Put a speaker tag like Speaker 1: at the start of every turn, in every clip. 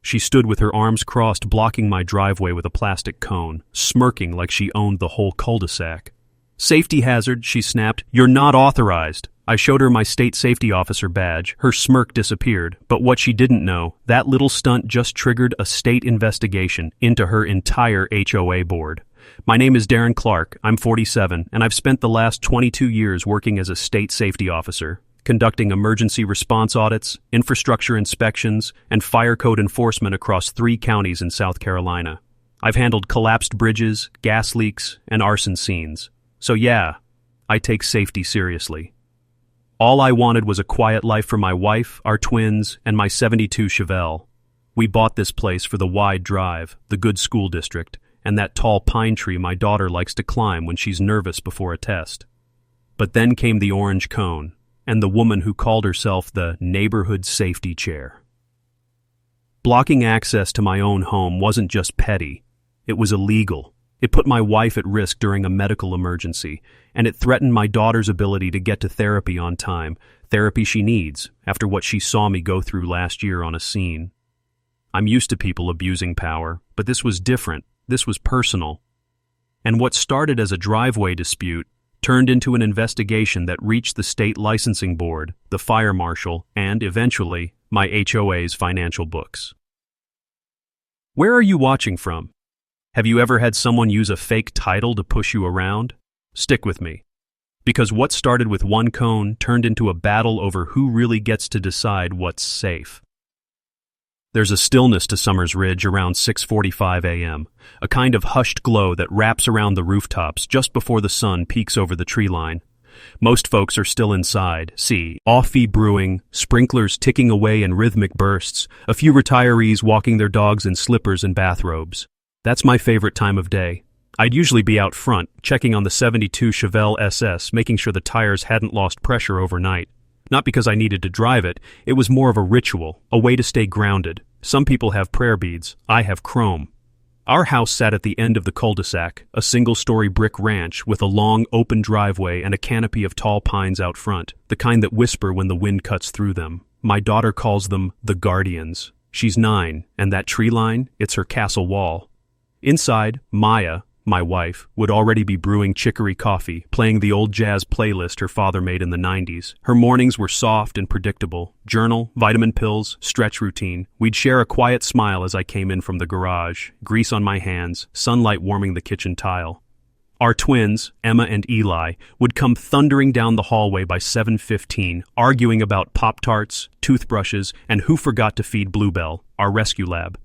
Speaker 1: She stood with her arms crossed, blocking my driveway with a plastic cone, smirking like she owned the whole cul-de-sac. "Safety hazard," she snapped. "You're not authorized." I showed her my state safety officer badge. Her smirk disappeared, but what she didn't know, that little stunt just triggered a state investigation into her entire HOA board. My name is Darren Clark, I'm 47, and I've spent the last 22 years working as a state safety officer, conducting emergency response audits, infrastructure inspections, and fire code enforcement across 3 counties in South Carolina. I've handled collapsed bridges, gas leaks, and arson scenes. So yeah, I take safety seriously. All I wanted was a quiet life for my wife, our twins, and my '72 Chevelle. We bought this place for the wide drive, the good school district, and that tall pine tree my daughter likes to climb when she's nervous before a test. But then came the orange cone, and the woman who called herself the neighborhood safety chair. Blocking access to my own home wasn't just petty, it was illegal. It put my wife at risk during a medical emergency, and it threatened my daughter's ability to get to therapy on time, therapy she needs after what she saw me go through last year on a scene. I'm used to people abusing power, but this was different. This was personal. And what started as a driveway dispute turned into an investigation that reached the state licensing board, the fire marshal, and, eventually, my HOA's financial books. Where are you watching from? Have you ever had someone use a fake title to push you around? Stick with me. Because what started with one cone turned into a battle over who really gets to decide what's safe. There's a stillness to Summers Ridge around 6:45 a.m., a kind of hushed glow that wraps around the rooftops just before the sun peeks over the tree line. Most folks are still inside. See, coffee brewing, sprinklers ticking away in rhythmic bursts, a few retirees walking their dogs in slippers and bathrobes. That's my favorite time of day. I'd usually be out front, checking on the '72 Chevelle SS, making sure the tires hadn't lost pressure overnight. Not because I needed to drive it, it was more of a ritual, a way to stay grounded. Some people have prayer beads, I have chrome. Our house sat at the end of the cul-de-sac, a single-story brick ranch with a long, open driveway and a canopy of tall pines out front, the kind that whisper when the wind cuts through them. My daughter calls them the guardians. She's 9, and that tree line, it's her castle wall. Inside, Maya, my wife, would already be brewing chicory coffee, playing the old jazz playlist her father made in the '90s. Her mornings were soft and predictable. Journal, vitamin pills, stretch routine. We'd share a quiet smile as I came in from the garage, grease on my hands, sunlight warming the kitchen tile. Our twins, Emma and Eli, would come thundering down the hallway by 7:15, arguing about Pop-Tarts, toothbrushes, and who forgot to feed Bluebell, our rescue lab.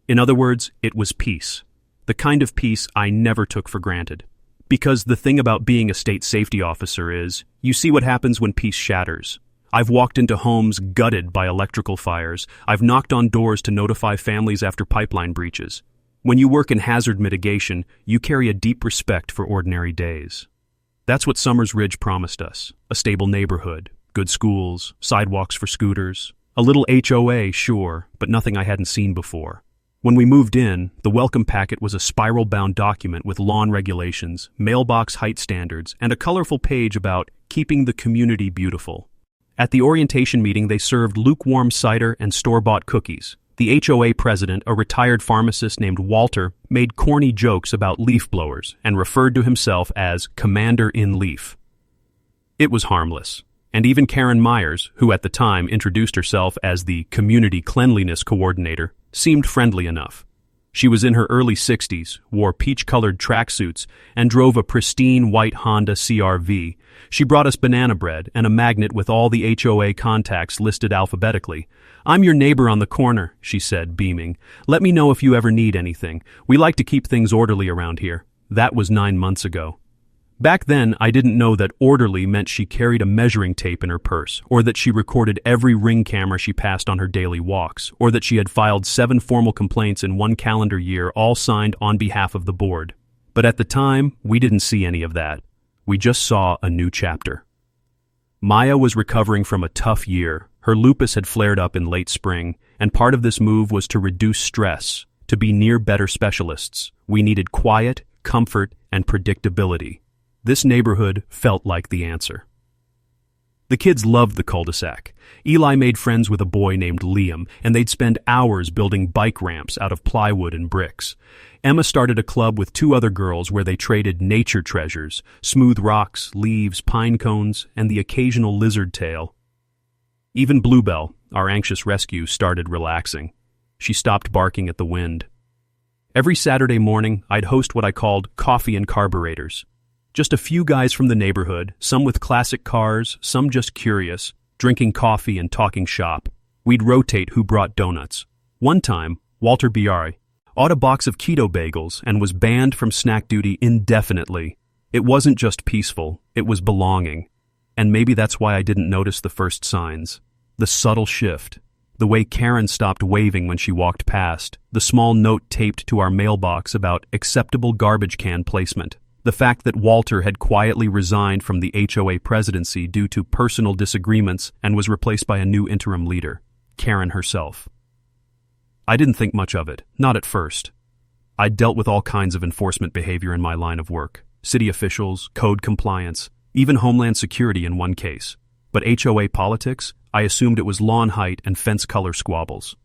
Speaker 1: In other words, it was peace. The kind of peace I never took for granted. Because the thing about being a state safety officer is, you see what happens when peace shatters. I've walked into homes gutted by electrical fires. I've knocked on doors to notify families after pipeline breaches. When you work in hazard mitigation, you carry a deep respect for ordinary days. That's what Summers Ridge promised us. A stable neighborhood, good schools, sidewalks for scooters. A little HOA, sure, but nothing I hadn't seen before. When we moved in, the welcome packet was a spiral-bound document with lawn regulations, mailbox height standards, and a colorful page about keeping the community beautiful. At the orientation meeting, they served lukewarm cider and store-bought cookies. The HOA president, a retired pharmacist named Walter, made corny jokes about leaf blowers and referred to himself as Commander-in-Leaf. It was harmless. And even Karen Myers, who at the time introduced herself as the Community Cleanliness Coordinator, seemed friendly enough. She was in her early 60s, wore peach-colored tracksuits, and drove a pristine white Honda CR-V. She brought us banana bread and a magnet with all the HOA contacts listed alphabetically. "I'm your neighbor on the corner," she said, beaming. "Let me know if you ever need anything. We like to keep things orderly around here." That was 9 months ago. Back then, I didn't know that orderly meant she carried a measuring tape in her purse, or that she recorded every ring camera she passed on her daily walks, or that she had filed 7 formal complaints in 1 calendar year, all signed on behalf of the board. But at the time, we didn't see any of that. We just saw a new chapter. Maya was recovering from a tough year. Her lupus had flared up in late spring, and part of this move was to reduce stress, to be near better specialists. We needed quiet, comfort, and predictability. This neighborhood felt like the answer. The kids loved the cul-de-sac. Eli made friends with a boy named Liam, and they'd spend hours building bike ramps out of plywood and bricks. Emma started a club with two other girls where they traded nature treasures, smooth rocks, leaves, pine cones, and the occasional lizard tail. Even Bluebell, our anxious rescue, started relaxing. She stopped barking at the wind. Every Saturday morning, I'd host what I called coffee and carburetors. Just a few guys from the neighborhood, some with classic cars, some just curious, drinking coffee and talking shop. We'd rotate who brought donuts. One time, Walter Biari bought a box of keto bagels and was banned from snack duty indefinitely. It wasn't just peaceful, it was belonging. And maybe that's why I didn't notice the first signs. The subtle shift. The way Karen stopped waving when she walked past. The small note taped to our mailbox about acceptable garbage can placement. The fact that Walter had quietly resigned from the HOA presidency due to personal disagreements and was replaced by a new interim leader, Karen herself. I didn't think much of it, not at first. I'd dealt with all kinds of enforcement behavior in my line of work. City officials, code compliance, even Homeland Security in one case. But HOA politics, I assumed it was lawn height and fence color squabbles.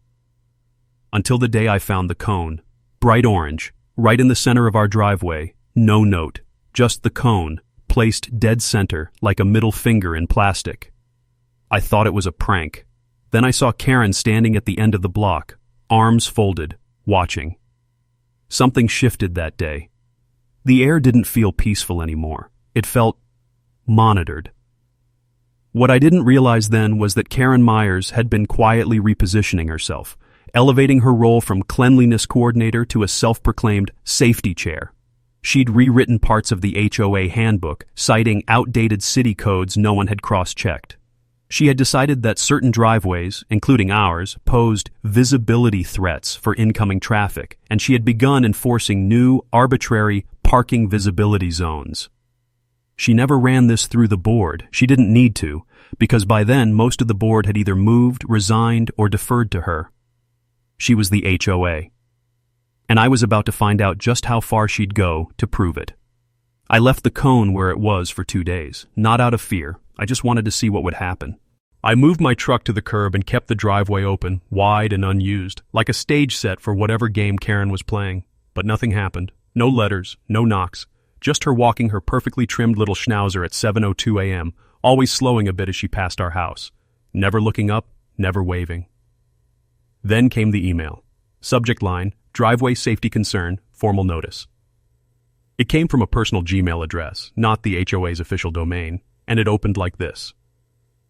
Speaker 1: Until the day I found the cone. Bright orange, right in the center of our driveway. No note, just the cone, placed dead center like a middle finger in plastic. I thought it was a prank. Then I saw Karen standing at the end of the block, arms folded, watching. Something shifted that day. The air didn't feel peaceful anymore. It felt monitored. What I didn't realize then was that Karen Myers had been quietly repositioning herself, elevating her role from cleanliness coordinator to a self-proclaimed safety chair. She'd rewritten parts of the HOA handbook, citing outdated city codes no one had cross-checked. She had decided that certain driveways, including ours, posed visibility threats for incoming traffic, and she had begun enforcing new, arbitrary parking visibility zones. She never ran this through the board. She didn't need to, because by then most of the board had either moved, resigned, or deferred to her. She was the HOA. And I was about to find out just how far she'd go to prove it. I left the cone where it was for 2 days, not out of fear. I just wanted to see what would happen. I moved my truck to the curb and kept the driveway open, wide and unused, like a stage set for whatever game Karen was playing. But nothing happened. No letters, no knocks. Just her walking her perfectly trimmed little schnauzer at 7:02 a.m., always slowing a bit as she passed our house. Never looking up, never waving. Then came the email. Subject line, driveway safety concern, formal notice. It came from a personal Gmail address, not the HOA's official domain, and it opened like this.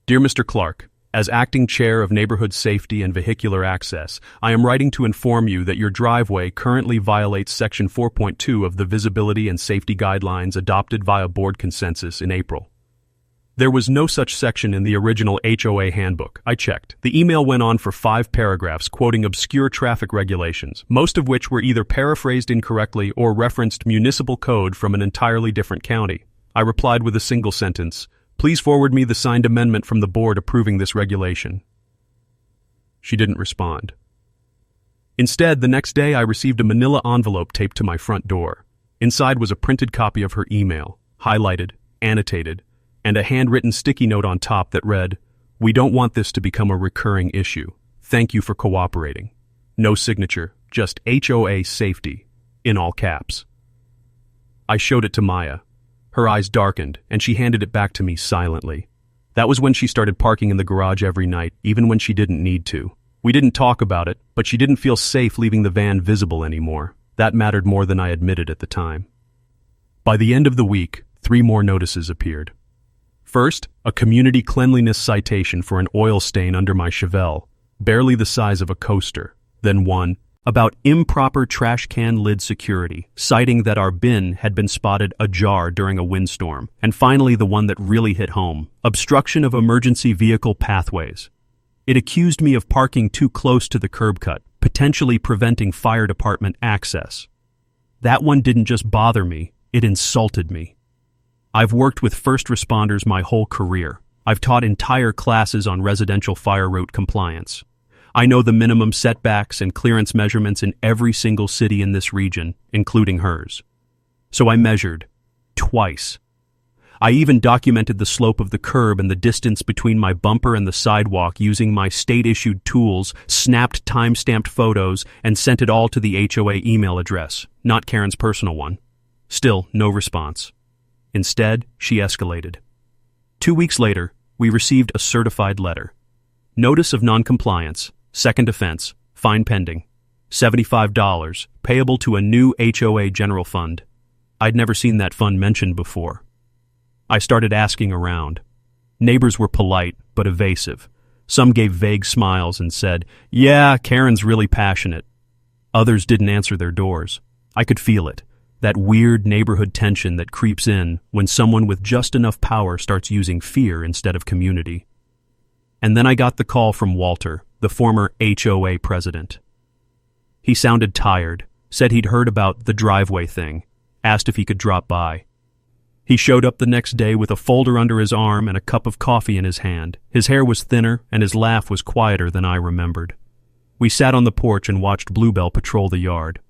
Speaker 1: Dear Mr. Clark, as acting chair of Neighborhood Safety and Vehicular Access, I am writing to inform you that your driveway currently violates Section 4.2 of the Visibility and Safety Guidelines adopted via board consensus in April. There was no such section in the original HOA handbook. I checked. The email went on for 5 paragraphs quoting obscure traffic regulations, most of which were either paraphrased incorrectly or referenced municipal code from an entirely different county. I replied with a single sentence, please forward me the signed amendment from the board approving this regulation. She didn't respond. Instead, the next day I received a manila envelope taped to my front door. Inside was a printed copy of her email, highlighted, annotated, and a handwritten sticky note on top that read, we don't want this to become a recurring issue. Thank you for cooperating. No signature, just HOA safety, in all caps. I showed it to Maya. Her eyes darkened, and she handed it back to me silently. That was when she started parking in the garage every night, even when she didn't need to. We didn't talk about it, but she didn't feel safe leaving the van visible anymore. That mattered more than I admitted at the time. By the end of the week, 3 more notices appeared. First, a community cleanliness citation for an oil stain under my Chevelle, barely the size of a coaster. Then one about improper trash can lid security, citing that our bin had been spotted ajar during a windstorm. And finally, the one that really hit home, obstruction of emergency vehicle pathways. It accused me of parking too close to the curb cut, potentially preventing fire department access. That one didn't just bother me, it insulted me. I've worked with first responders my whole career. I've taught entire classes on residential fire route compliance. I know the minimum setbacks and clearance measurements in every single city in this region, including hers. So I measured, twice. I even documented the slope of the curb and the distance between my bumper and the sidewalk using my state-issued tools, snapped time-stamped photos, and sent it all to the HOA email address, not Karen's personal one. Still, no response. Instead, she escalated. 2 weeks later, we received a certified letter. Notice of noncompliance, second offense, fine pending, $75, payable to a new HOA general fund. I'd never seen that fund mentioned before. I started asking around. Neighbors were polite, but evasive. Some gave vague smiles and said, "Yeah, Karen's really passionate." Others didn't answer their doors. I could feel it, that weird neighborhood tension that creeps in when someone with just enough power starts using fear instead of community. And then I got the call from Walter, the former HOA president. He sounded tired, said he'd heard about the driveway thing, asked if he could drop by. He showed up the next day with a folder under his arm and a cup of coffee in his hand. His hair was thinner and his laugh was quieter than I remembered. We sat on the porch and watched Bluebell patrol the yard.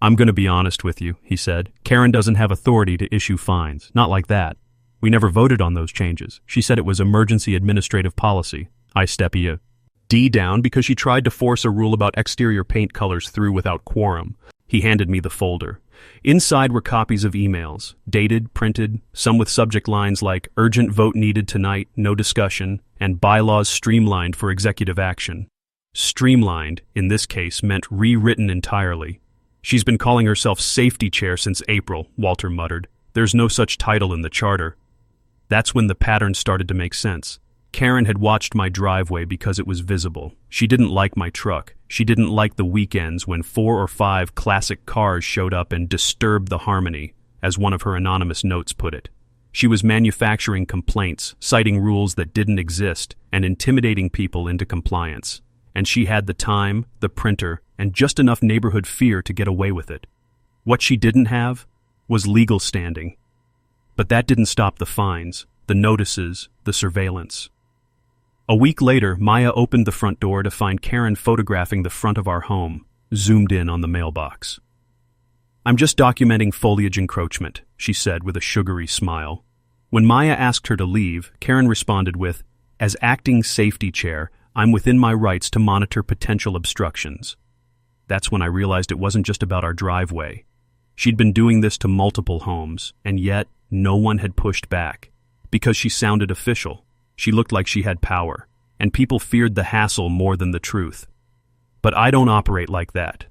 Speaker 1: "I'm going to be honest with you," he said. "Karen doesn't have authority to issue fines. Not like that. We never voted on those changes. She said it was emergency administrative policy. I step you D down because she tried to force a rule about exterior paint colors through without quorum." He handed me the folder. Inside were copies of emails, dated, printed, some with subject lines like "urgent vote needed tonight, no discussion," and "bylaws streamlined for executive action." Streamlined, in this case, meant rewritten entirely. "She's been calling herself safety chair since April," Walter muttered. "There's no such title in the charter." That's when the pattern started to make sense. Karen had watched my driveway because it was visible. She didn't like my truck. She didn't like the weekends when 4 or 5 classic cars showed up and disturbed the harmony, as one of her anonymous notes put it. She was manufacturing complaints, citing rules that didn't exist, and intimidating people into compliance. And she had the time, the printer, and just enough neighborhood fear to get away with it. What she didn't have was legal standing. But that didn't stop the fines, the notices, the surveillance. A week later, Maya opened the front door to find Karen photographing the front of our home, zoomed in on the mailbox. "I'm just documenting foliage encroachment," she said with a sugary smile. When Maya asked her to leave, Karen responded with, "As acting safety chair, I'm within my rights to monitor potential obstructions." That's when I realized it wasn't just about our driveway. She'd been doing this to multiple homes, and yet no one had pushed back. Because she sounded official. She looked like she had power, and people feared the hassle more than the truth. But I don't operate like that.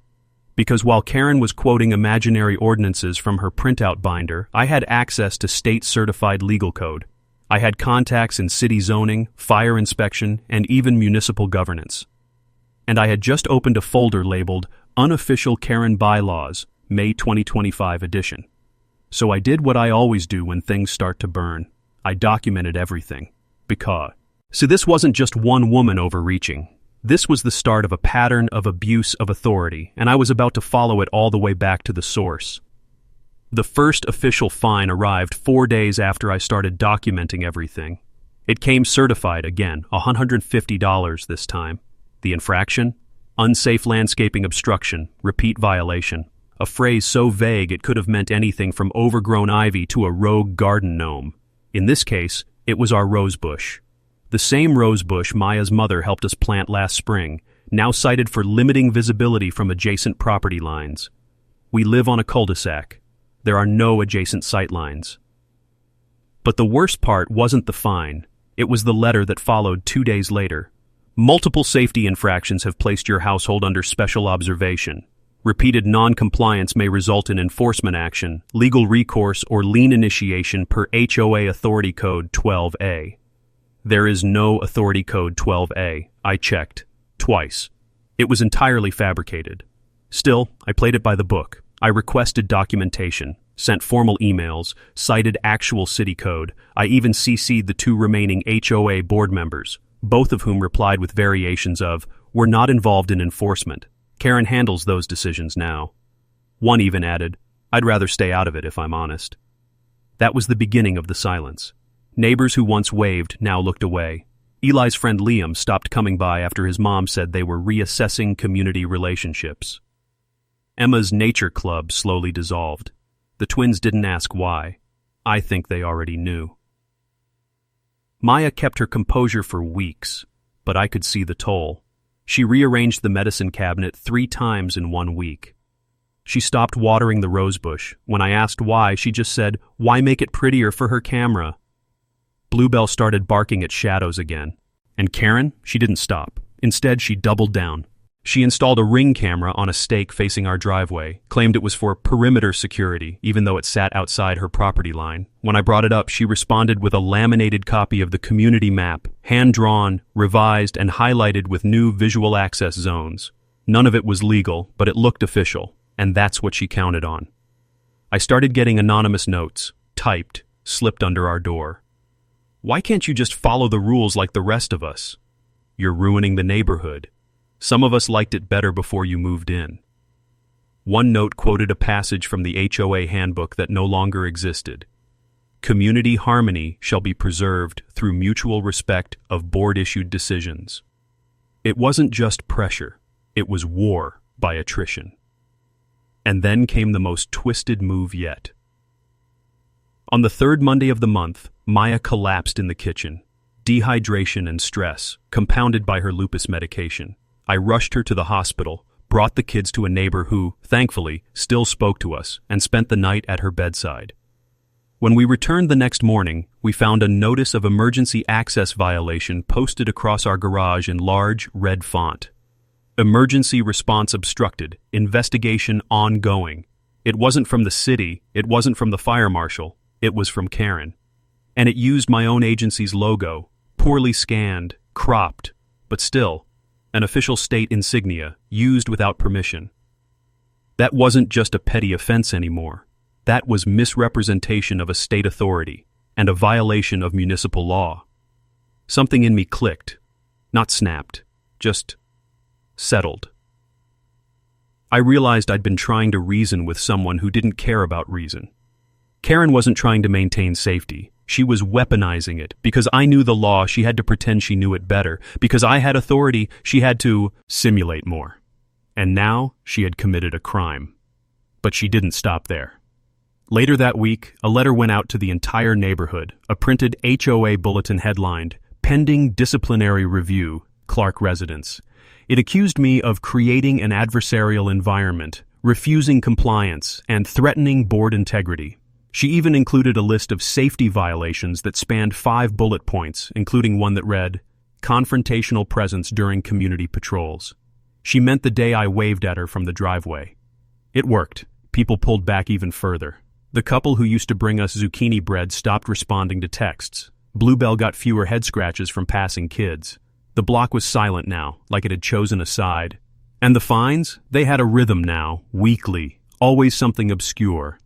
Speaker 1: Because while Karen was quoting imaginary ordinances from her printout binder, I had access to state-certified legal code. I had contacts in city zoning, fire inspection, and even municipal governance. And I had just opened a folder labeled Unofficial Karen Bylaws, May 2025 edition. So I did what I always do when things start to burn. I documented everything. So this wasn't just one woman overreaching. This was the start of a pattern of abuse of authority, and I was about to follow it all the way back to the source. The first official fine arrived 4 days after I started documenting everything. It came certified again, $150 this time. The infraction? Unsafe landscaping obstruction, repeat violation. A phrase so vague it could have meant anything from overgrown ivy to a rogue garden gnome. In this case, it was our rose bush. The same rose bush Maya's mother helped us plant last spring, now cited for limiting visibility from adjacent property lines. We live on a cul-de-sac. There are no adjacent sight lines. But the worst part wasn't the fine. It was the letter that followed 2 days later. Multiple safety infractions have placed your household under special observation. Repeated non-compliance may result in enforcement action, legal recourse, or lien initiation per HOA Authority Code 12A. There is no Authority Code 12A. I checked. Twice. It was entirely fabricated. Still, I played it by the book. I requested documentation, sent formal emails, cited actual city code. I even CC'd the 2 remaining HOA board members, both of whom replied with variations of, "We're not involved in enforcement. Karen handles those decisions now." One even added, "I'd rather stay out of it if I'm honest." That was the beginning of the silence. Neighbors who once waved now looked away. Eli's friend Liam stopped coming by after his mom said they were reassessing community relationships. Emma's nature club slowly dissolved. The twins didn't ask why. I think they already knew. Maya kept her composure for weeks, but I could see the toll. She rearranged the medicine cabinet 3 times in 1 week. She stopped watering the rosebush. When I asked why, she just said, "Why make it prettier for her camera?" Bluebell started barking at shadows again. And Karen, she didn't stop. Instead, she doubled down. She installed a Ring camera on a stake facing our driveway, claimed it was for perimeter security, even though it sat outside her property line. When I brought it up, she responded with a laminated copy of the community map, hand-drawn, revised, and highlighted with new visual access zones. None of it was legal, but it looked official, and that's what she counted on. I started getting anonymous notes, typed, slipped under our door. "Why can't you just follow the rules like the rest of us? You're ruining the neighborhood. Some of us liked it better before you moved in." One note quoted a passage from the HOA handbook that no longer existed. "Community harmony shall be preserved through mutual respect of board-issued decisions." It wasn't just pressure, it was war by attrition. And then came the most twisted move yet. On the 3rd Monday of the month, Maya collapsed in the kitchen. Dehydration and stress, compounded by her lupus medication. I rushed her to the hospital, brought the kids to a neighbor who, thankfully, still spoke to us, and spent the night at her bedside. When we returned the next morning, we found a notice of emergency access violation posted across our garage in large, red font. Emergency response obstructed, investigation ongoing. It wasn't from the city, it wasn't from the fire marshal, it was from Karen. And it used my own agency's logo, poorly scanned, cropped, but still, an official state insignia, used without permission. That wasn't just a petty offense anymore. That was misrepresentation of a state authority and a violation of municipal law. Something in me clicked, not snapped, just settled. I realized I'd been trying to reason with someone who didn't care about reason. Karen wasn't trying to maintain safety. She was weaponizing it. Because I knew the law, she had to pretend she knew it better. Because I had authority, she had to simulate more. And now she had committed a crime. But she didn't stop there. Later that week, a letter went out to the entire neighborhood, a printed HOA bulletin headlined, "Pending Disciplinary Review, Clark Residence." It accused me of creating an adversarial environment, refusing compliance, and threatening board integrity. She even included a list of safety violations that spanned 5 bullet points, including one that read, "Confrontational presence during community patrols." She meant the day I waved at her from the driveway. It worked. People pulled back even further. The couple who used to bring us zucchini bread stopped responding to texts. Bluebell got fewer head scratches from passing kids. The block was silent now, like it had chosen a side. And the fines? They had a rhythm now, weekly, always something obscure.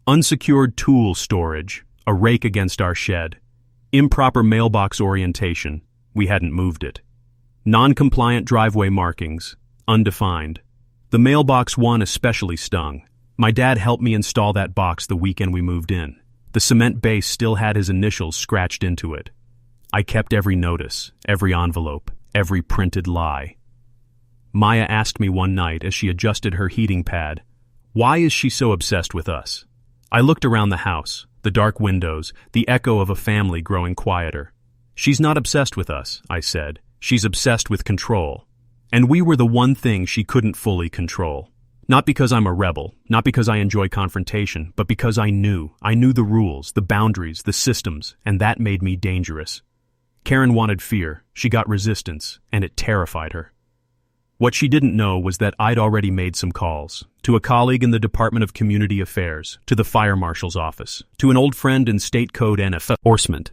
Speaker 1: Unsecured tool storage, a rake against our shed. Improper mailbox orientation, we hadn't moved it. Non-compliant driveway markings, undefined. The mailbox one especially stung. My dad helped me install that box the weekend we moved in. The cement base still had his initials scratched into it. I kept every notice, every envelope, every printed lie. Maya asked me one night as she adjusted her heating pad, "Why is she so obsessed with us?" I looked around the house, the dark windows, the echo of a family growing quieter. "She's not obsessed with us," I said. "She's obsessed with control." And we were the one thing she couldn't fully control. Not because I'm a rebel, not because I enjoy confrontation, but because I knew the rules, the boundaries, the systems, and that made me dangerous. Karen wanted fear, she got resistance, and it terrified her. What she didn't know was that I'd already made some calls. To a colleague in the Department of Community Affairs, to the Fire Marshal's office, to an old friend in State Code Enforcement.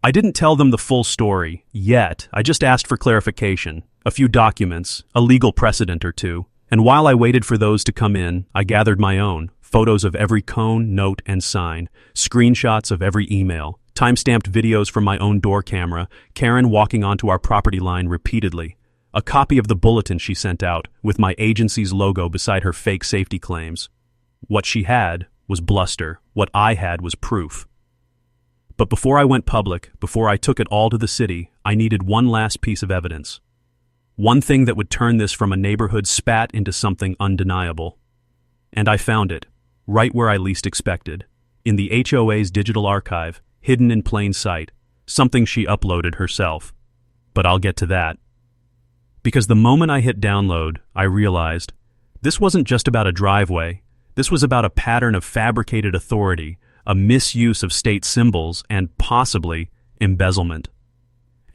Speaker 1: I didn't tell them the full story, yet. I just asked for clarification, a few documents, a legal precedent or two. And while I waited for those to come in, I gathered my own, photos of every cone, note, and sign, screenshots of every email, time-stamped videos from my own door camera, Karen walking onto our property line repeatedly, a copy of the bulletin she sent out, with my agency's logo beside her fake safety claims. What she had was bluster, what I had was proof. But before I went public, before I took it all to the city, I needed one last piece of evidence. One thing that would turn this from a neighborhood spat into something undeniable. And I found it, right where I least expected, in the HOA's digital archive, hidden in plain sight, something she uploaded herself. But I'll get to that. Because the moment I hit download, I realized this wasn't just about a driveway. This was about a pattern of fabricated authority, a misuse of state symbols, and possibly embezzlement.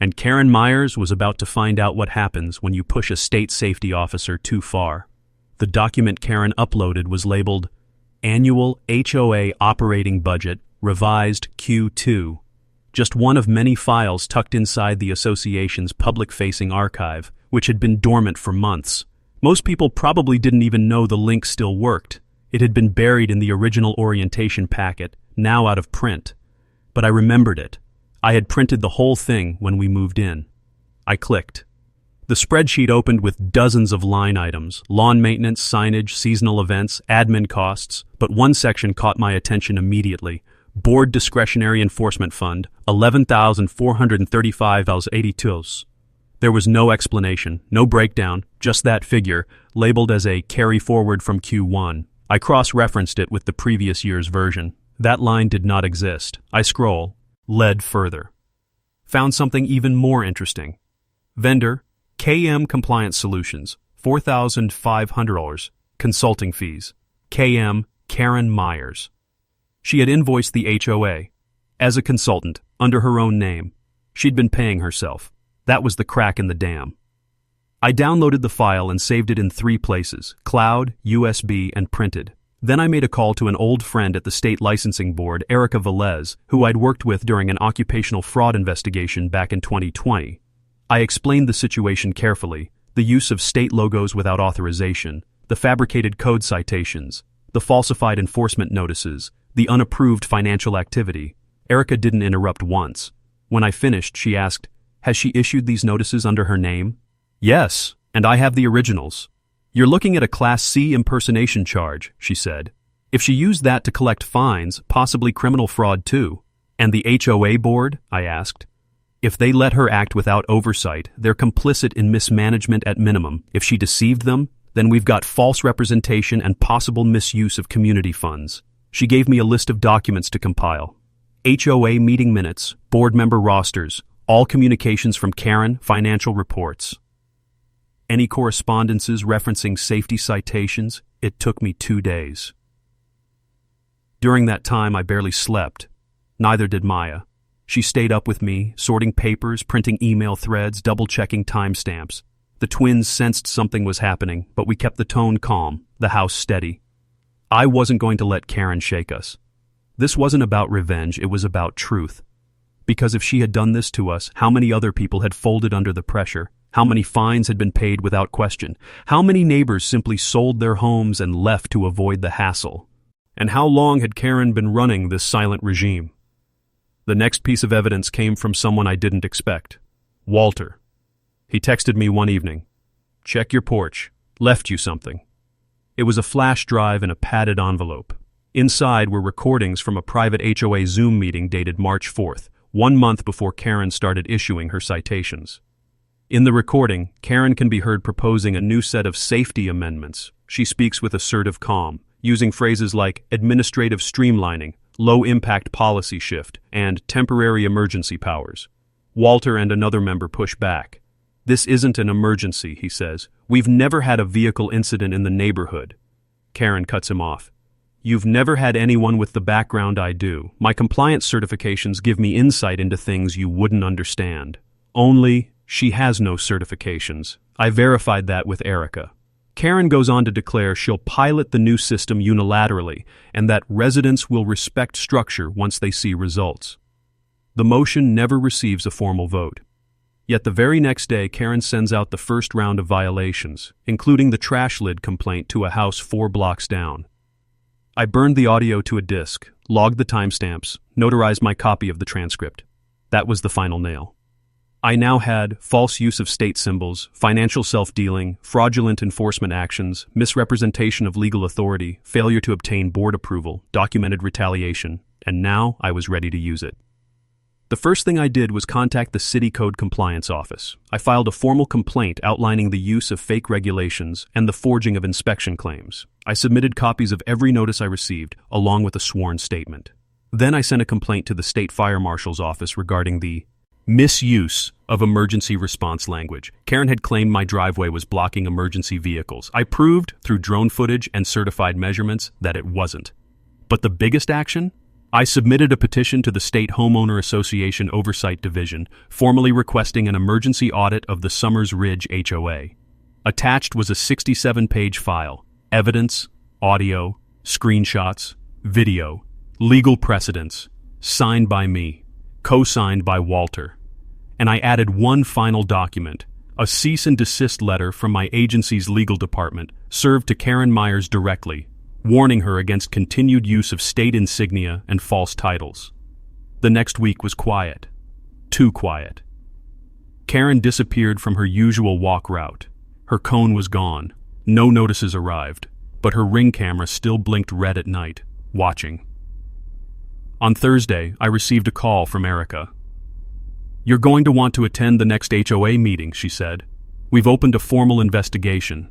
Speaker 1: And Karen Myers was about to find out what happens when you push a state safety officer too far. The document Karen uploaded was labeled Annual HOA Operating Budget, Revised Q2, just one of many files tucked inside the association's public-facing archive, which had been dormant for months. Most people probably didn't even know the link still worked. It had been buried in the original orientation packet, now out of print. But I remembered it. I had printed the whole thing when we moved in. I clicked. The spreadsheet opened with dozens of line items: lawn maintenance, signage, seasonal events, admin costs, but one section caught my attention immediately. Board Discretionary Enforcement Fund, $11,435.82. There was no explanation, no breakdown, just that figure, labeled as a carry forward from Q1. I cross-referenced it with the previous year's version. That line did not exist. I scroll, led further. Found something even more interesting. Vendor, KM Compliance Solutions, $4,500. Consulting fees. KM Karen Myers. She had invoiced the HOA. As a consultant, under her own name. She'd been paying herself. That was the crack in the dam. I downloaded the file and saved it in 3 places: cloud, USB, and printed. Then I made a call to an old friend at the state licensing board, Erica Velez, who I'd worked with during an occupational fraud investigation back in 2020. I explained the situation carefully: the use of state logos without authorization, the fabricated code citations, the falsified enforcement notices, the unapproved financial activity. Erica didn't interrupt once. When I finished, she asked, "Has she issued these notices under her name?" "Yes, and I have the originals." "You're looking at a Class C impersonation charge," she said. "If she used that to collect fines, possibly criminal fraud too." "And the HOA board?" I asked. "If they let her act without oversight, they're complicit in mismanagement at minimum. If she deceived them, then we've got false representation and possible misuse of community funds." She gave me a list of documents to compile. HOA meeting minutes, board member rosters, all communications from Karen, financial reports. Any correspondences referencing safety citations? It took me 2 days. During that time, I barely slept. Neither did Maya. She stayed up with me, sorting papers, printing email threads, double-checking timestamps. The twins sensed something was happening, but we kept the tone calm, the house steady. I wasn't going to let Karen shake us. This wasn't about revenge, it was about truth. Because if she had done this to us, how many other people had folded under the pressure? How many fines had been paid without question? How many neighbors simply sold their homes and left to avoid the hassle? And how long had Karen been running this silent regime? The next piece of evidence came from someone I didn't expect. Walter. He texted me one evening. "Check your porch. Left you something." It was a flash drive in a padded envelope. Inside were recordings from a private HOA Zoom meeting dated March 4th, 1 month before Karen started issuing her citations. In the recording, Karen can be heard proposing a new set of safety amendments. She speaks with assertive calm, using phrases like administrative streamlining, low-impact policy shift, and temporary emergency powers. Walter and another member push back. "This isn't an emergency," he says. "We've never had a vehicle incident in the neighborhood." Karen cuts him off. "You've never had anyone with the background I do. My compliance certifications give me insight into things you wouldn't understand." Only, she has no certifications. I verified that with Erica. Karen goes on to declare she'll pilot the new system unilaterally and that residents will respect structure once they see results. The motion never receives a formal vote. Yet the very next day, Karen sends out the first round of violations, including the trash lid complaint to a house 4 blocks down. I burned the audio to a disk, logged the timestamps, notarized my copy of the transcript. That was the final nail. I now had false use of state symbols, financial self-dealing, fraudulent enforcement actions, misrepresentation of legal authority, failure to obtain board approval, documented retaliation, and now I was ready to use it. The first thing I did was contact the City Code Compliance Office. I filed a formal complaint outlining the use of fake regulations and the forging of inspection claims. I submitted copies of every notice I received, along with a sworn statement. Then I sent a complaint to the state fire marshal's office regarding the misuse of emergency response language. Karen had claimed my driveway was blocking emergency vehicles. I proved through drone footage and certified measurements that it wasn't. But the biggest action? I submitted a petition to the State Homeowner Association Oversight Division, formally requesting an emergency audit of the Summers Ridge HOA. Attached was a 67-page file: evidence, audio, screenshots, video, legal precedents, signed by me, co-signed by Walter. And I added one final document, a cease and desist letter from my agency's legal department, served to Karen Myers directly, warning her against continued use of state insignia and false titles. The next week was quiet. Too quiet. Karen disappeared from her usual walk route. Her cone was gone. No notices arrived, but her Ring camera still blinked red at night, watching. On Thursday, I received a call from Erica. "You're going to want to attend the next HOA meeting," she said. "We've opened a formal investigation."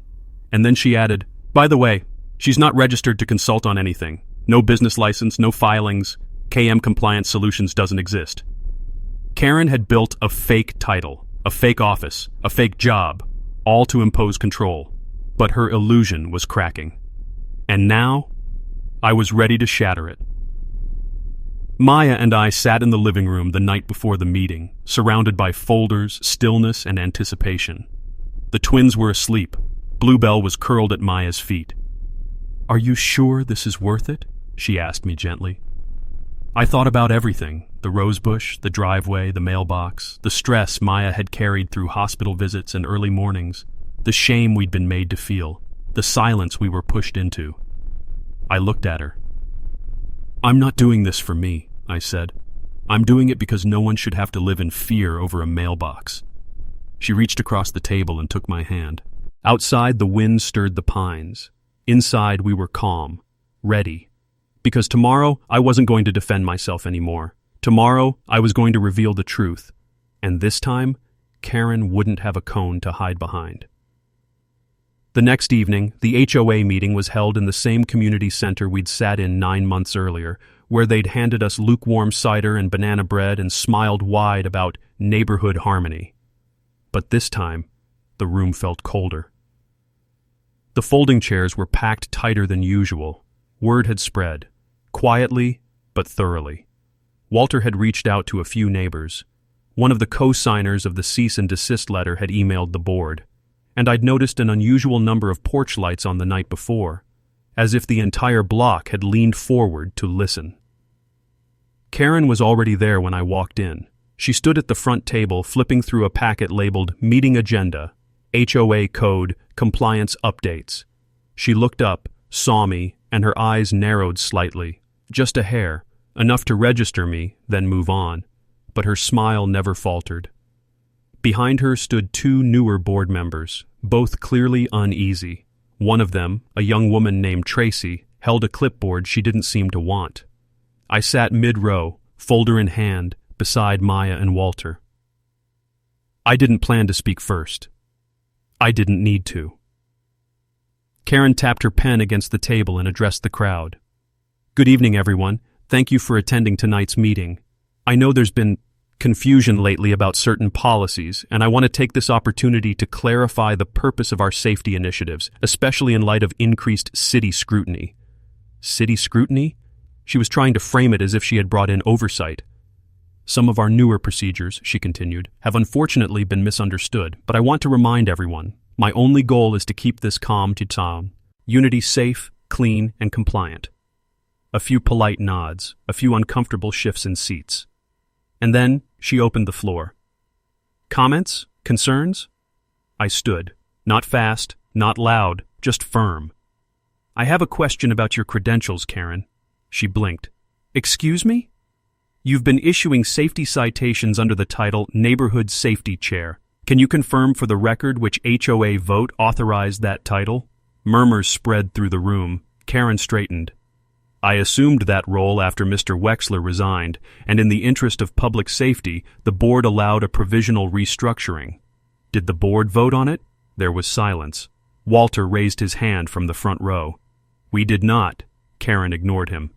Speaker 1: And then she added, "By the way, she's not registered to consult on anything. No business license, no filings. KM Compliance Solutions doesn't exist." Karen had built a fake title, a fake office, a fake job, all to impose control. But her illusion was cracking. And now, I was ready to shatter it. Maya and I sat in the living room the night before the meeting, surrounded by folders, stillness, and anticipation. The twins were asleep. Bluebell was curled at Maya's feet. "Are you sure this is worth it?" she asked me gently. I thought about everything: the rosebush, the driveway, the mailbox, the stress Maya had carried through hospital visits and early mornings, the shame we'd been made to feel, the silence we were pushed into. I looked at her. "I'm not doing this for me," I said. "I'm doing it because no one should have to live in fear over a mailbox." She reached across the table and took my hand. Outside, the wind stirred the pines. Inside, we were calm, ready. Because tomorrow, I wasn't going to defend myself anymore. Tomorrow, I was going to reveal the truth. And this time, Karen wouldn't have a cone to hide behind. The next evening, the HOA meeting was held in the same community center we'd sat in 9 months earlier, where they'd handed us lukewarm cider and banana bread and smiled wide about neighborhood harmony. But this time, the room felt colder. The folding chairs were packed tighter than usual. Word had spread, quietly but thoroughly. Walter had reached out to a few neighbors. One of the co-signers of the cease and desist letter had emailed the board. And I'd noticed an unusual number of porch lights on the night before, as if the entire block had leaned forward to listen. Karen was already there when I walked in. She stood at the front table, flipping through a packet labeled Meeting Agenda, HOA Code, Compliance Updates. She looked up, saw me, and her eyes narrowed slightly, just a hair, enough to register me, then move on. But her smile never faltered. Behind her stood 2 newer board members, both clearly uneasy. One of them, a young woman named Tracy, held a clipboard she didn't seem to want. I sat mid-row, folder in hand, beside Maya and Walter. I didn't plan to speak first. I didn't need to. Karen tapped her pen against the table and addressed the crowd. "Good evening, everyone. Thank you for attending tonight's meeting. I know there's been confusion lately about certain policies, and I want to take this opportunity to clarify the purpose of our safety initiatives, especially in light of increased city scrutiny." City scrutiny? She was trying to frame it as if she had brought in oversight. "Some of our newer procedures," she continued, "have unfortunately been misunderstood, but I want to remind everyone, my only goal is to keep this calm to town. Unity safe, clean, and compliant." A few polite nods, a few uncomfortable shifts in seats. And then she opened the floor. "Comments? Concerns?" I stood, not fast, not loud, just firm. "I have a question about your credentials, Karen." She blinked. "Excuse me?" "You've been issuing safety citations under the title Neighborhood Safety Chair. Can you confirm for the record which HOA vote authorized that title?" Murmurs spread through the room. Karen straightened. "I assumed that role after Mr. Wexler resigned, and in the interest of public safety, the board allowed a provisional restructuring. Did the board vote on it?" There was silence. Walter raised his hand from the front row. "We did not." Karen ignored him.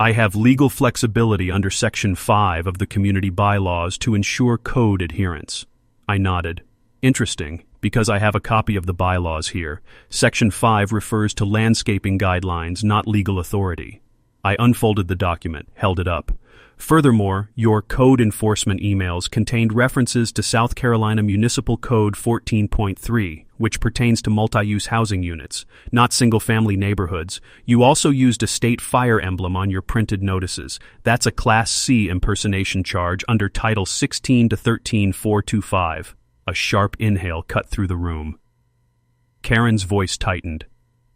Speaker 1: I have legal flexibility under Section 5 of the community bylaws to ensure code adherence. I nodded. Interesting, because I have a copy of the bylaws here. Section 5 refers to landscaping guidelines, not legal authority. I unfolded the document, held it up. Furthermore, your code enforcement emails contained references to South Carolina Municipal Code 14.3, which pertains to multi-use housing units, not single-family neighborhoods. You also used a state fire emblem on your printed notices. That's a Class C impersonation charge under Title 16 to 13-425. A sharp inhale cut through the room. Karen's voice tightened.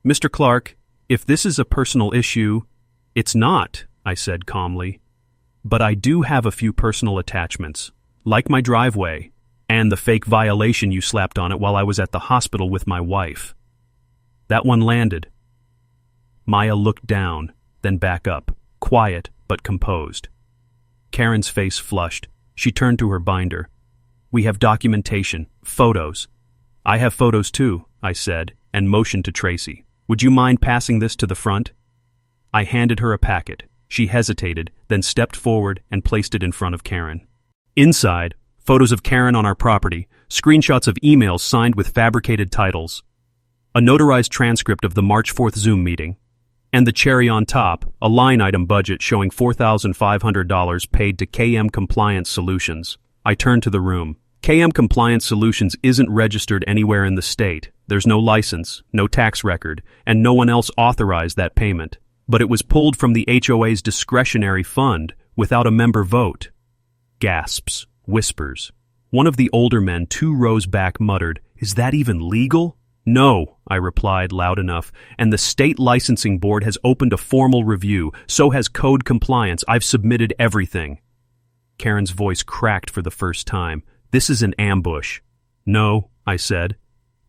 Speaker 1: Mr. Clark, if this is a personal issue, it's not, I said calmly. But I do have a few personal attachments, like my driveway, and the fake violation you slapped on it while I was at the hospital with my wife. That one landed. Maya looked down, then back up, quiet but composed. Karen's face flushed. She turned to her binder. We have documentation, photos. I have photos too, I said, and motioned to Tracy. Would you mind passing this to the front? I handed her a packet. She hesitated, then stepped forward and placed it in front of Karen. Inside, photos of Karen on our property, screenshots of emails signed with fabricated titles, a notarized transcript of the March 4th Zoom meeting, and the cherry on top, a line item budget showing $4,500 paid to KM Compliance Solutions. I turned to the room. KM Compliance Solutions isn't registered anywhere in the state. There's no license, no tax record, and no one else authorized that payment. But it was pulled from the HOA's discretionary fund without a member vote. Gasps, whispers. One of the older men 2 rows back muttered, "Is that even legal?" "No," I replied loud enough, "and the state licensing board has opened a formal review. So has code compliance. I've submitted everything." Karen's voice cracked for the first time. "This is an ambush." "No," I said.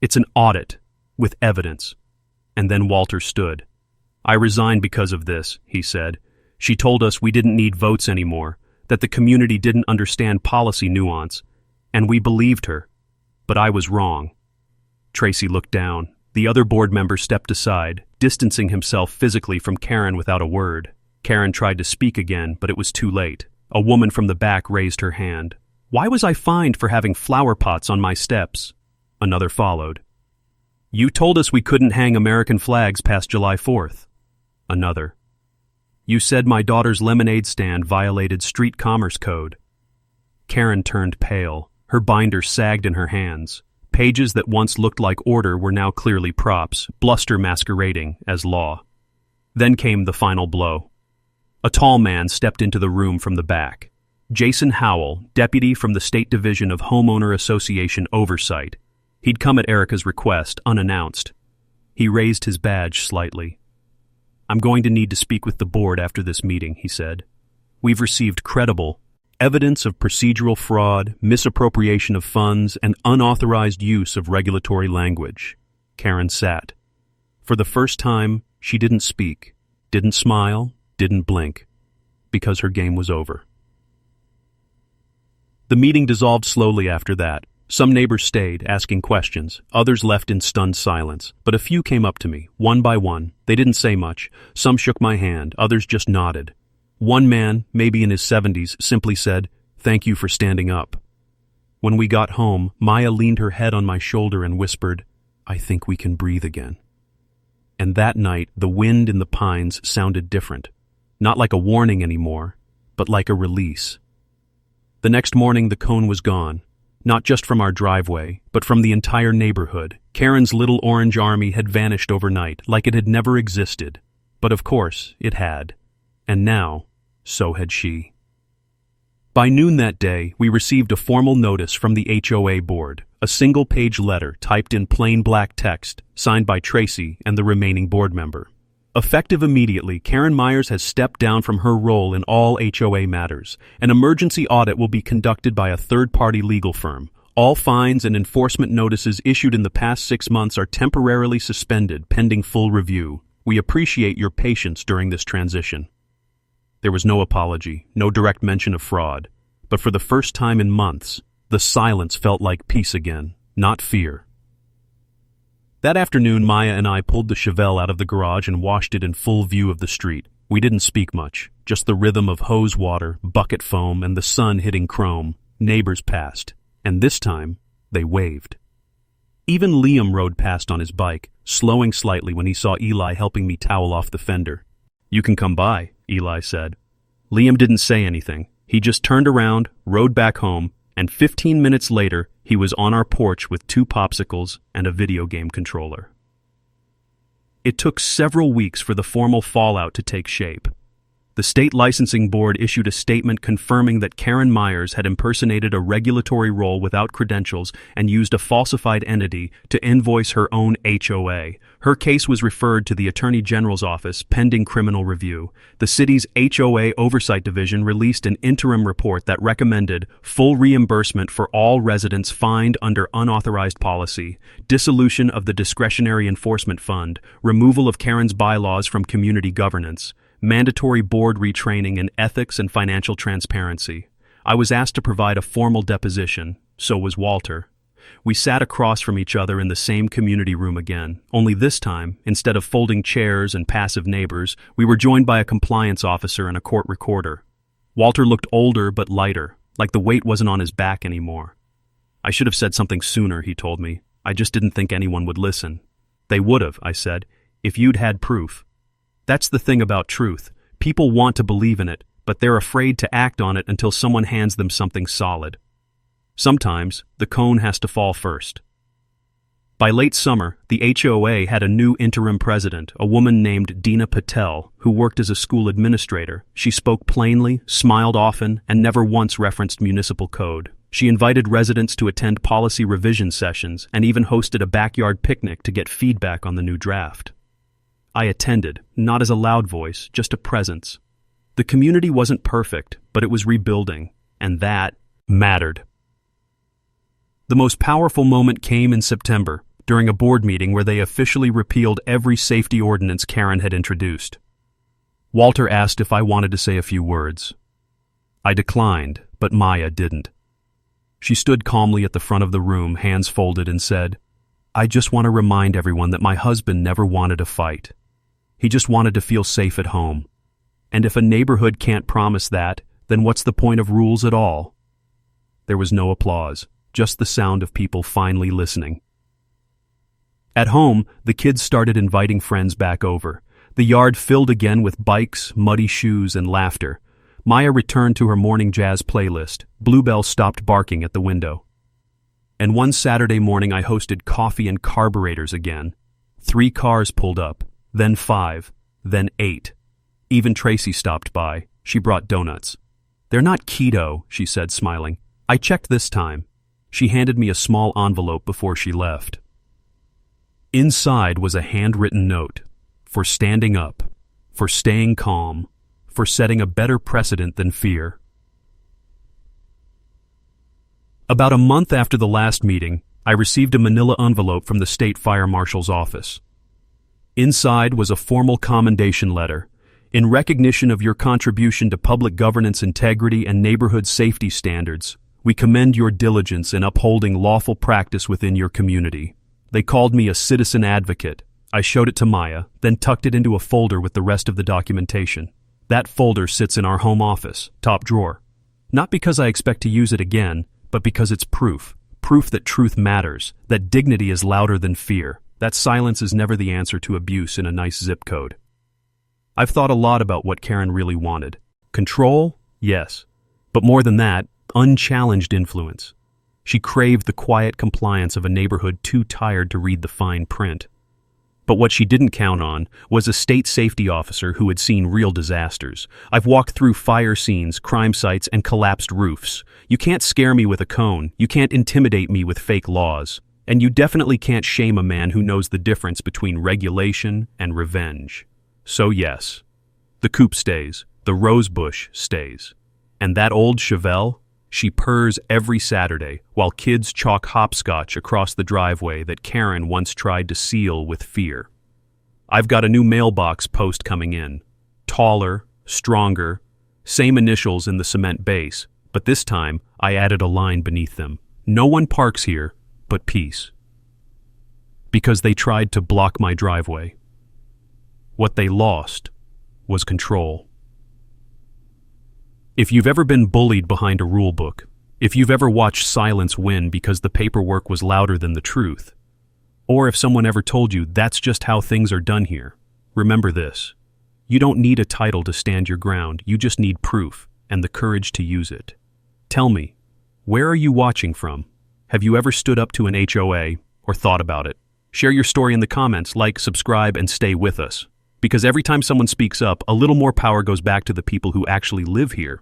Speaker 1: "It's an audit, with evidence." And then Walter stood. "I resigned because of this," he said. "She told us we didn't need votes anymore, that the community didn't understand policy nuance, and we believed her. But I was wrong." Tracy looked down. The other board member stepped aside, distancing himself physically from Karen without a word. Karen tried to speak again, but it was too late. A woman from the back raised her hand. "Why was I fined for having flower pots on my steps?" Another followed. "You told us we couldn't hang American flags past July 4th. Another. "You said my daughter's lemonade stand violated street commerce code." Karen turned pale. Her binder sagged in her hands. Pages that once looked like order were now clearly props, bluster masquerading as law. Then came the final blow. A tall man stepped into the room from the back. Jason Howell, deputy from the State Division of Homeowner Association Oversight. He'd come at Erica's request, unannounced. He raised his badge slightly. "I'm going to need to speak with the board after this meeting," he said. "We've received credible evidence of procedural fraud, misappropriation of funds, and unauthorized use of regulatory language." Karen sat. For the first time, she didn't speak, didn't smile, didn't blink, because her game was over. The meeting dissolved slowly after that. Some neighbors stayed, asking questions. Others left in stunned silence. But a few came up to me, one by one. They didn't say much. Some shook my hand. Others just nodded. One man, maybe in his 70s, simply said, "Thank you for standing up." When we got home, Maya leaned her head on my shoulder and whispered, "I think we can breathe again." And that night, the wind in the pines sounded different. Not like a warning anymore, but like a release. The next morning, the cone was gone. Not just from our driveway, but from the entire neighborhood. Karen's little orange army had vanished overnight, like it had never existed. But of course, it had. And now, so had she. By noon that day, we received a formal notice from the HOA board, a single-page letter typed in plain black text, signed by Tracy and the remaining board member. Effective immediately, Karen Myers has stepped down from her role in all HOA matters. An emergency audit will be conducted by a third-party legal firm. All fines and enforcement notices issued in the past 6 months are temporarily suspended pending full review. We appreciate your patience during this transition. There was no apology, no direct mention of fraud. But for the first time in months, the silence felt like peace again, not fear. That afternoon, Maya and I pulled the Chevelle out of the garage and washed it in full view of the street. We didn't speak much, just the rhythm of hose water, bucket foam, and the sun hitting chrome. Neighbors passed, and this time, they waved. Even Liam rode past on his bike, slowing slightly when he saw Eli helping me towel off the fender. "You can come by," Eli said. Liam didn't say anything. He just turned around, rode back home, and 15 minutes later, he was on our porch with 2 popsicles and a video game controller. It took several weeks for the formal fallout to take shape. The state licensing board issued a statement confirming that Karen Myers had impersonated a regulatory role without credentials and used a falsified entity to invoice her own HOA. Her case was referred to the Attorney General's office pending criminal review. The city's HOA Oversight Division released an interim report that recommended full reimbursement for all residents fined under unauthorized policy, dissolution of the Discretionary Enforcement Fund, removal of Karen's bylaws from community governance, mandatory board retraining in ethics and financial transparency. I was asked to provide a formal deposition, so was Walter. We sat across from each other in the same community room again, only this time, instead of folding chairs and passive neighbors, we were joined by a compliance officer and a court recorder. Walter looked older but lighter, like the weight wasn't on his back anymore. "I should have said something sooner," he told me. "I just didn't think anyone would listen." "They would have," I said, "if you'd had proof." That's the thing about truth. People want to believe in it, but they're afraid to act on it until someone hands them something solid. Sometimes, the cone has to fall first. By late summer, the HOA had a new interim president, a woman named Dina Patel, who worked as a school administrator. She spoke plainly, smiled often, and never once referenced municipal code. She invited residents to attend policy revision sessions and even hosted a backyard picnic to get feedback on the new draft. I attended, not as a loud voice, just a presence. The community wasn't perfect, but it was rebuilding, and that mattered. The most powerful moment came in September, during a board meeting where they officially repealed every safety ordinance Karen had introduced. Walter asked if I wanted to say a few words. I declined, but Maya didn't. She stood calmly at the front of the room, hands folded, and said, "I just want to remind everyone that my husband never wanted a fight. He just wanted to feel safe at home. And if a neighborhood can't promise that, then what's the point of rules at all?" There was no applause, just the sound of people finally listening. At home, the kids started inviting friends back over. The yard filled again with bikes, muddy shoes, and laughter. Maya returned to her morning jazz playlist. Bluebell stopped barking at the window. And one Saturday morning I hosted coffee and carburetors again. 3 cars pulled up, then 5, then 8. Even Tracy stopped by. She brought donuts. "They're not keto," she said, smiling. "I checked this time." She handed me a small envelope before she left. Inside was a handwritten note, for standing up, for staying calm, for setting a better precedent than fear. About a month after the last meeting, I received a manila envelope from the state fire marshal's office. Inside was a formal commendation letter. "In recognition of your contribution to public governance integrity and neighborhood safety standards, we commend your diligence in upholding lawful practice within your community." They called me a citizen advocate. I showed it to Maya, then tucked it into a folder with the rest of the documentation. That folder sits in our home office, top drawer. Not because I expect to use it again, but because it's proof that truth matters, that dignity is louder than fear, that silence is never the answer to abuse in a nice zip code. I've thought a lot about what Karen really wanted. Control? Yes. But more than that, unchallenged influence. She craved the quiet compliance of a neighborhood too tired to read the fine print. But what she didn't count on was a state safety officer who had seen real disasters. I've walked through fire scenes, crime sites, and collapsed roofs. You can't scare me with a cone. You can't intimidate me with fake laws. And you definitely can't shame a man who knows the difference between regulation and revenge. So yes, the coupe stays. The rosebush stays. And that old Chevelle? She purrs every Saturday while kids chalk hopscotch across the driveway that Karen once tried to seal with fear. I've got a new mailbox post coming in. Taller, stronger, same initials in the cement base, but this time I added a line beneath them. No one parks here but peace. Because they tried to block my driveway. What they lost was control. If you've ever been bullied behind a rule book, if you've ever watched silence win because the paperwork was louder than the truth, or if someone ever told you that's just how things are done here, remember this. You don't need a title to stand your ground, you just need proof and the courage to use it. Tell me, where are you watching from? Have you ever stood up to an HOA or thought about it? Share your story in the comments, like, subscribe, and stay with us. Because every time someone speaks up, a little more power goes back to the people who actually live here.